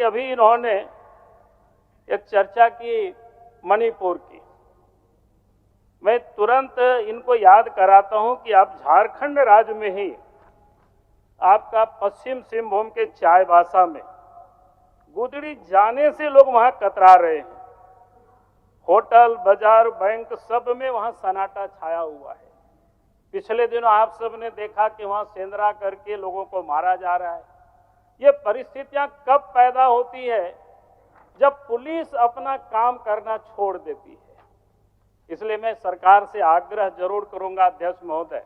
अभी इन्होंने एक चर्चा की मणिपुर की। मैं तुरंत इनको याद कराता हूं कि आप झारखंड राज्य में ही आपका पश्चिम सिंहभूम के चाईबासा में गुदड़ी जाने से लोग वहां कतरा रहे हैं। होटल, बाजार, बैंक सब में वहां सन्नाटा छाया हुआ है। पिछले दिनों आप सब ने देखा कि वहां सेंधरा करके लोगों को मारा जा रहा है। ये परिस्थितियां कब पैदा होती है? जब पुलिस अपना काम करना छोड़ देती है। इसलिए मैं सरकार से आग्रह जरूर करूंगा, अध्यक्ष महोदय,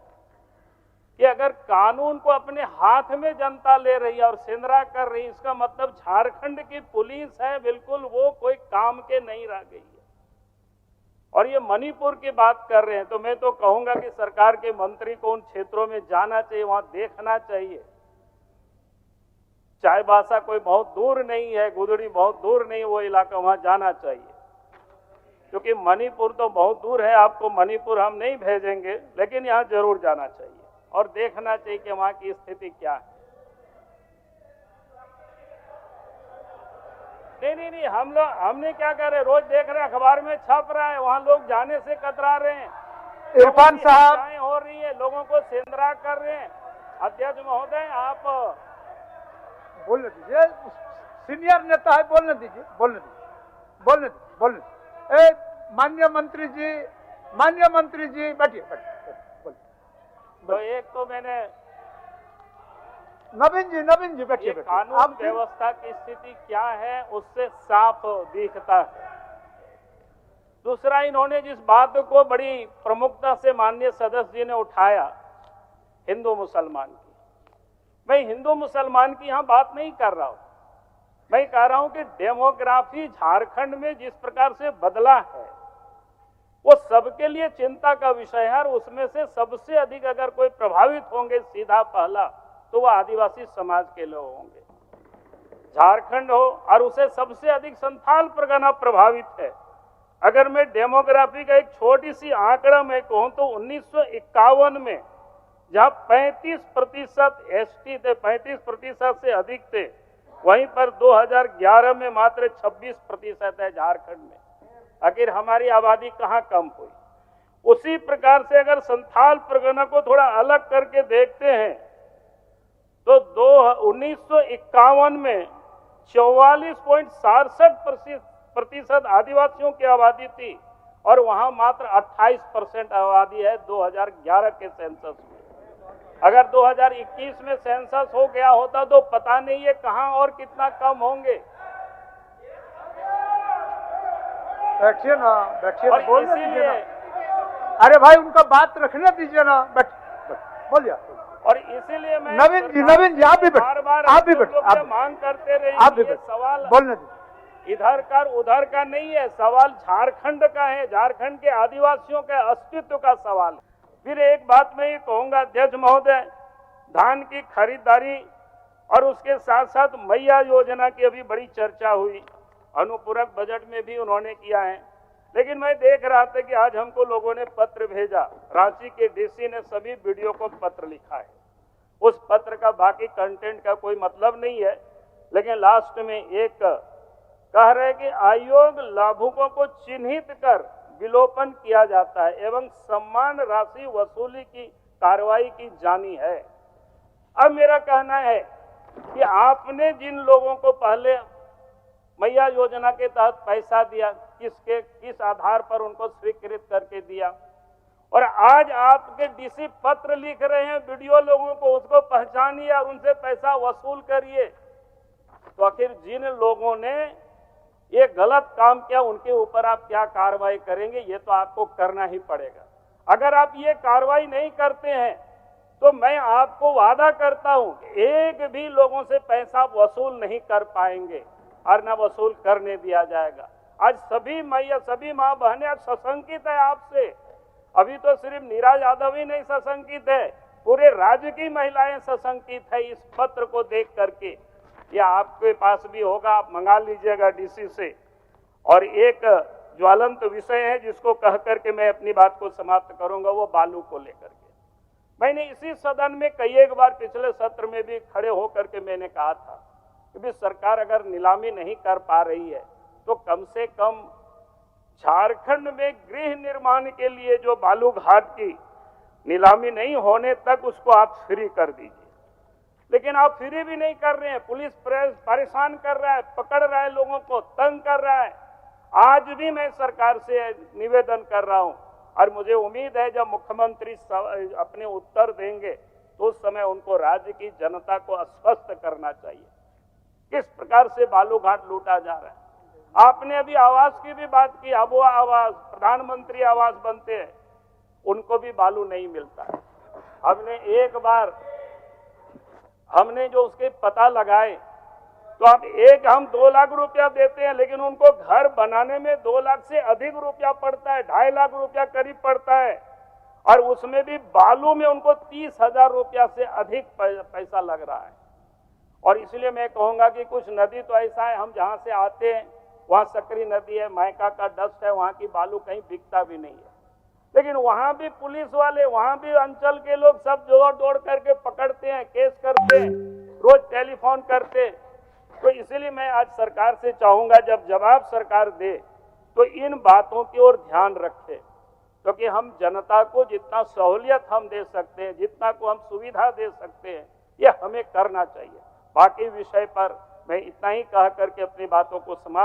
कि अगर कानून को अपने हाथ में जनता ले रही है और सेंधरा कर रही है, इसका मतलब झारखंड की पुलिस है बिल्कुल वो कोई काम के नहीं रह गई है। और ये मणिपुर की बात कर रहे हैं, तो मैं तो कहूंगा कि सरकार के मंत्री को उन क्षेत्रों में जाना चाहिए, वहां देखना चाहिए। चाईबासा कोई बहुत दूर नहीं है, गुदड़ी बहुत दूर नहीं, वो इलाका वहां जाना चाहिए। क्योंकि मणिपुर तो बहुत दूर है, आपको मणिपुर हम नहीं भेजेंगे, लेकिन यहां जरूर जाना चाहिए और देखना चाहिए कि वहां की स्थिति क्या है। नहीं, हमने क्या कर रहे, रोज देख रहे हैं, अखबार में छप रहा है, वहां लोग जाने से कतरा रहे हैं। इरफान साहब हो रही है, लोगों को सेंधरा कर रहे हैं। अध्यक्ष महोदय, आप बोलने दीजिए, सीनियर नेता है, बोलने दीजिए। माननीय मंत्री जी बैठिए। तो एक तो मैंने नवीन जी बैठिए। कानून व्यवस्था की स्थिति क्या है उससे साफ दिखता है। दूसरा, इन्होंने जिस बात को बड़ी प्रमुखता से माननीय सदस्य जी ने उठाया, हिंदू मुसलमान की, मैं हिंदू मुसलमान की यहां बात नहीं कर रहा हूं। मैं कह रहा हूं कि डेमोग्राफी झारखंड में जिस प्रकार से बदला है वो सबके लिए चिंता का विषय है। और उसमें से सबसे अधिक अगर कोई प्रभावित होंगे सीधा पहला, तो वो आदिवासी समाज के लोग होंगे। झारखंड हो और उसे सबसे अधिक संथाल परगना प्रभावित है। अगर मैं डेमोग्राफी का एक छोटी सी आंकड़ा मैं कहूं तो 1951 में जहां 35% एसटी थे, 35% से अधिक थे, वहीं पर 2011 में मात्र 26% है झारखंड में। आखिर हमारी आबादी कहां कम हुई? उसी प्रकार से अगर संथाल परगना को थोड़ा अलग करके देखते हैं तो 1951 में 44.67% आदिवासियों की आबादी थी और वहां मात्र 28% आबादी है 2011 के सेंसस में। अगर 2021 में सेंसस हो गया होता तो पता नहीं है कहां और कितना कम होंगे। बैठिए ना, बोलने दीजिए ना। इसीलिए अरे भाई, उनका बात रखने दीजिए ना। बोलिए। और इसीलिए मैं नवीन जी आप भी बैठ, मांग करते रहे, आप भी सवाल बोलने दीजिए। इधर का उधर का नहीं है, सवाल झारखंड का है, झारखंड के आदिवासियों के अस्तित्व का सवाल है। फिर एक बात मैं ये कहूंगा, अध्यक्ष महोदय, धान की खरीदारी और उसके साथ साथ मैया योजना की अभी बड़ी चर्चा हुई, अनुपूरक बजट में भी उन्होंने किया है। लेकिन मैं देख रहा था कि आज हमको लोगों ने पत्र भेजा, रांची के डीसी ने सभी वीडियो को पत्र लिखा है। उस पत्र का बाकी कंटेंट का कोई मतलब नहीं है, लेकिन लास्ट में एक कह रहे कि आयोग लाभुकों को चिन्हित कर विलोपन किया जाता है एवं सम्मान राशि वसूली की कार्रवाई की जानी है। अब मेरा कहना है कि आपने जिन लोगों को पहले मैया योजना के तहत पैसा दिया, किस आधार पर उनको स्वीकृत करके दिया, और आज आपके डीसी पत्र लिख रहे हैं वीडियो लोगों को, उसको पहचानिए और उनसे पैसा वसूल करिए। तो आखिर जिन लोगों ने ये गलत काम किया उनके ऊपर आप क्या कार्रवाई करेंगे? ये तो आपको करना ही पड़ेगा। अगर आप ये कार्रवाई नहीं करते हैं तो मैं आपको वादा करता हूं कि एक भी लोगों से पैसा वसूल नहीं कर पाएंगे और न वसूल करने दिया जाएगा। आज सभी मैया, सभी माँ बहनें आज सशंकित है आपसे। अभी तो सिर्फ नीरा यादव ही नहीं सशंकित है, पूरे राज्य की महिलाएं सशंकित है इस पत्र को देख करके। या आपके पास भी होगा, आप मंगा लीजिएगा डीसी से। और एक ज्वलंत विषय है जिसको कह करके मैं अपनी बात को समाप्त करूंगा, वो बालू को लेकर के। मैंने इसी सदन में कई एक बार पिछले सत्र में भी खड़े होकर के मैंने कहा था कि भी सरकार अगर नीलामी नहीं कर पा रही है तो कम से कम झारखंड में गृह निर्माण के लिए जो बालू घाट की नीलामी नहीं होने तक उसको आप फ्री कर दीजिए। लेकिन आप फ्री भी नहीं कर रहे हैं, पुलिस परेशान कर रहा है, पकड़ रहा है, लोगों को तंग कर रहा है। आज भी मैं सरकार से निवेदन कर रहा हूं और मुझे उम्मीद है जब मुख्यमंत्री अपने उत्तर देंगे तो उस समय उनको राज्य की जनता को आश्वस्त करना चाहिए किस प्रकार से बालू घाट लूटा जा रहा है। आपने अभी आवास की भी बात की, आबोआ आवास, प्रधानमंत्री आवास बनते हैं, उनको भी बालू नहीं मिलता है। हमने एक बार जो उसके पता लगाए तो अब हम 2 लाख रुपया देते हैं, लेकिन उनको घर बनाने में 2 लाख से अधिक रुपया पड़ता है, 2.5 लाख रुपया करीब पड़ता है, और उसमें भी बालू में उनको 30,000 रुपया से अधिक पैसा लग रहा है। और इसलिए मैं कहूंगा कि कुछ नदी तो ऐसा है, हम जहां से आते हैं वहां सकरी नदी है, मायका का डस्ट है, वहां की बालू कहीं बिकता भी नहीं है, लेकिन वहां भी पुलिस वाले, वहां भी अंचल के लोग सब दौड़ करके पकड़ते हैं, केस करते हैं, रोज टेलीफोन करते। तो इसलिए मैं आज सरकार से चाहूंगा जब जवाब सरकार दे तो इन बातों की ओर ध्यान रखे, क्योंकि हम जनता को जितना सहूलियत हम दे सकते हैं, जितना को हम सुविधा दे सकते हैं, ये हमें करना चाहिए। बाकी विषय पर मैं इतना ही कह करके अपनी बातों को समाप्त